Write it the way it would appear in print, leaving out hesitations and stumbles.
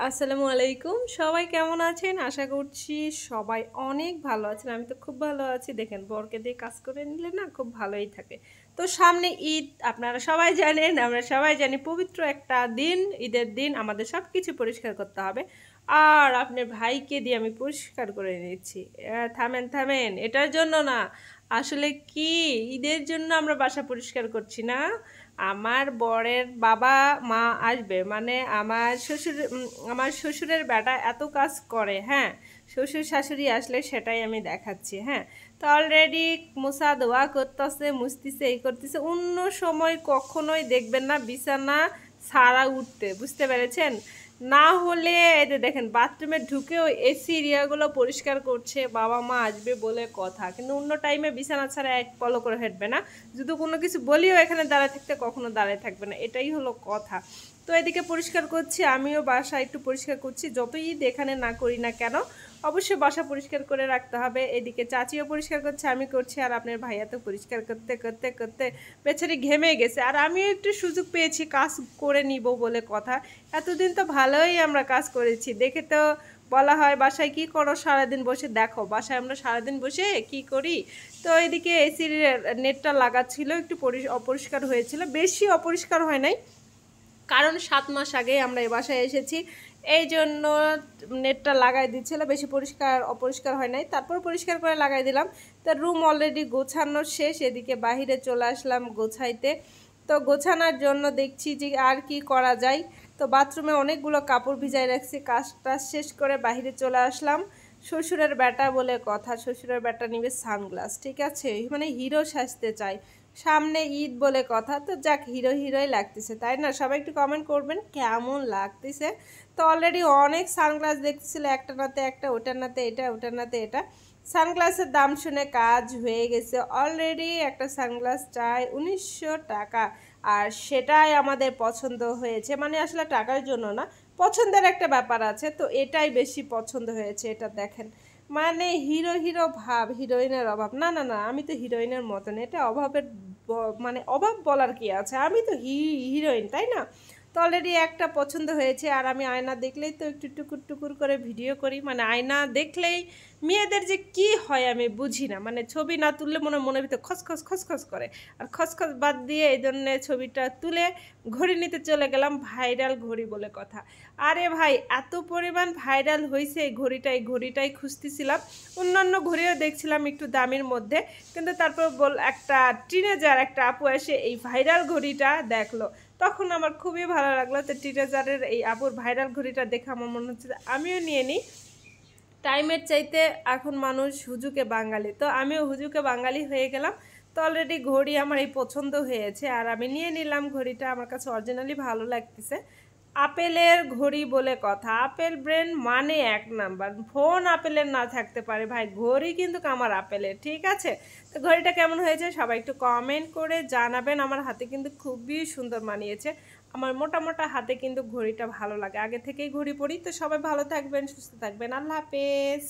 আসসালামু আলাইকুম। সবাই কেমন আছেন? আশা করছি সবাই অনেক ভালো আছেন। আমি তো খুব ভালো আছি। দেখেন বরকে দিয়ে কাজ করে নিলে না খুব ভালোই থাকে। তো সামনে ঈদ আপনারা সবাই জানেন, আমরা সবাই জানি পবিত্র একটা দিন, ঈদের দিন আমাদের সবকিছু পরিষ্কার করতে হবে। আর আপনার ভাইকে দিয়ে আমি পরিষ্কার করে নিচ্ছি। থামেন, থামেন। এটার জন্য না। আসলে কি ঈদের জন্য আমরা বাসা পরিষ্কার করছি না। আমার বরের বাবা মা আসবে, মানে আমার শ্বশুরের বেটা এত কাজ করে। হ্যাঁ, শ্বশুর শাশুড়ি আসলে সেটাই আমি দেখাচ্ছি। হ্যাঁ, তো অলরেডি মোছা ধোয়া করতেছে, মুছতেছে, এই করতেছে। অন্য সময় কখনোই দেখবেন না বিছানা ছাড়া উঠতে, বুঝতে পেরেছেন? না হলে এই যে দেখেন বাথরুমে ঢুকেও এসি এরিয়াগুলো পরিষ্কার করছে, বাবা মা আসবে বলে কথা, কিন্তু অন্য টাইমে বিছানা ছাড়া এক পলো করে হেঁটবে না। যদি কোনো কিছু বলিও এখানে দাঁড়ায় থাকতে কখনো দাঁড়ায় থাকবে না, এটাই হলো কথা। তো এদিকে পরিষ্কার করছি, আমিও বাসা একটু পরিষ্কার করছি। যতই ঈদ এখানে না করি না কেন, অবশ্যই বাসা পরিষ্কার করে রাখতে হবে। এদিকে চাচিও পরিষ্কার করছে, আমি করছি, আর আপনার ভাইয়া তো পরিষ্কার করতে করতে করতে বেচারি ঘেমে গেছে। আর আমিও একটু সুযোগ পেয়েছি কাজ করে নিব বলে কথা। এতদিন তো ভালোই আমরা কাজ করেছি, দেখে তো বলা হয় বাসায় কি করো সারাদিন বসে, দেখো বাসায় আমরা সারাদিন বসে কি করি। তো এদিকে এসির নেটটা লাগাচ্ছিল, একটু অপরিষ্কার হয়েছিল, বেশি অপরিষ্কার হয় নাই, কারণ 7 মাস আগে আমরা এই বাসায় এসেছি, এই জন্য নেটটা লাগাই দিচ্ছিল, বেশি অপরিষ্কার হয় নাই, তারপর পরিষ্কার করে লাগাই দিলাম। তো রুম অলরেডি গোছানো শেষ, এদিকে বাহিরে চলে আসলাম গোছাইতে। তো গোছানোর জন্য দেখছি যে আর কি করা যায়। তো বাথরুমে অনেকগুলো কাপড় ভিজাই রাখছি, কাজটা শেষ করে বাহিরে চলে আসলাম। শ্বশুরের বেটা বলে কথা, শ্বশুরের বেটা নিবে সানগ্লাস, ঠিক আছে, মানে হিরো সাজতে চাই, সামনে ঈদ বলে কথা। তো যাক, হিরো হিরোই লাগতেছে, তাই না? সবাই একটু কমেন্ট করবেন কেমন লাগতেছে। তো অলরেডি অনেক সানগ্লাস দেখতেছিল, একটা নাতে একটা, ওটার নাতে এটা, ওটার নাতে এটা। সানগ্লাসের দাম শুনে কাজ হয়ে গেছে অলরেডি। একটা সানগ্লাস চাই 1900 টাকা, আর সেটাই আমাদের পছন্দ হয়েছে, মানে আসলে টাকার জন্য না, পছন্দের একটা ব্যাপার আছে, তো এটাই বেশি পছন্দ হয়েছে। এটা দেখেন, মানে হিরো হিরো ভাব, হিরোইনের অভাব না, না, না, আমি তো হিরোইনের মতন, এটা অভাবের মানে অভাব বলার কি আছে, আমি তো হিরোইন, তাই না? তো অলরেডি একটা পছন্দ হয়েছে। আর আমি আয়না দেখলেই তো একটু টুকুর টুকুর করে ভিডিও করি, মানে আয়না দেখলেই মেয়েদের যে কি হয় আমি বুঝি না, মানে ছবি না তুললে মনের ভিতরে খসখস খসখস করে। আর খসখস বাদ দিয়ে এই জন্য ছবিটা তুলে ঘড়ি নিতে চলে গেলাম, ভাইরাল ঘড়ি বলে কথা। আরে ভাই, এত পরিমাণ ভাইরাল হয়েছে এই ঘড়িটাই খুঁজতেছিলাম। অন্যান্য ঘড়িও দেখছিলাম একটু দামের মধ্যে, কিন্তু তারপর একটা টিনেজার একটা আপু এসে এই ভাইরাল ঘড়িটা দেখলো, তখন আমার খুবই ভালো লাগলো। তো টিনেজারের এই আপুর ভাইরাল ঘড়িটা দেখে আমার মনে হচ্ছে আমিও নিয়ে নিই। টাইমের চাইতে এখন মানুষ হুজুকে বাঙালি, তো আমিও হুজুকে বাঙালি হয়ে গেলাম। তো অলরেডি ঘড়ি আমার এই পছন্দ হয়েছে, আর আমি নিয়ে নিলাম ঘড়িটা, আমার কাছে অরিজিনালি ভালো লাগতেছে। আপেলের ঘড়ি বলে কথা, আপেল ব্র্যান্ড মানে এক নাম্বার। ফোন আপেলের না থাকতে পারে ভাই, ঘড়ি কিন্তু আমার আপেলের, ঠিক আছে? তো ঘড়িটা কেমন হয়েছে সবাই একটু কমেন্ট করে জানাবেন। আমার হাতে কিন্তু খুবই সুন্দর মানিয়েছে, আমার মোটা মোটা হাতে কিন্তু ঘড়িটা ভালো লাগে, আগে থেকেই ঘড়ি পরি। তো সবাই ভালো থাকবেন, সুস্থ থাকবেন, আল্লাহ হাফেজ।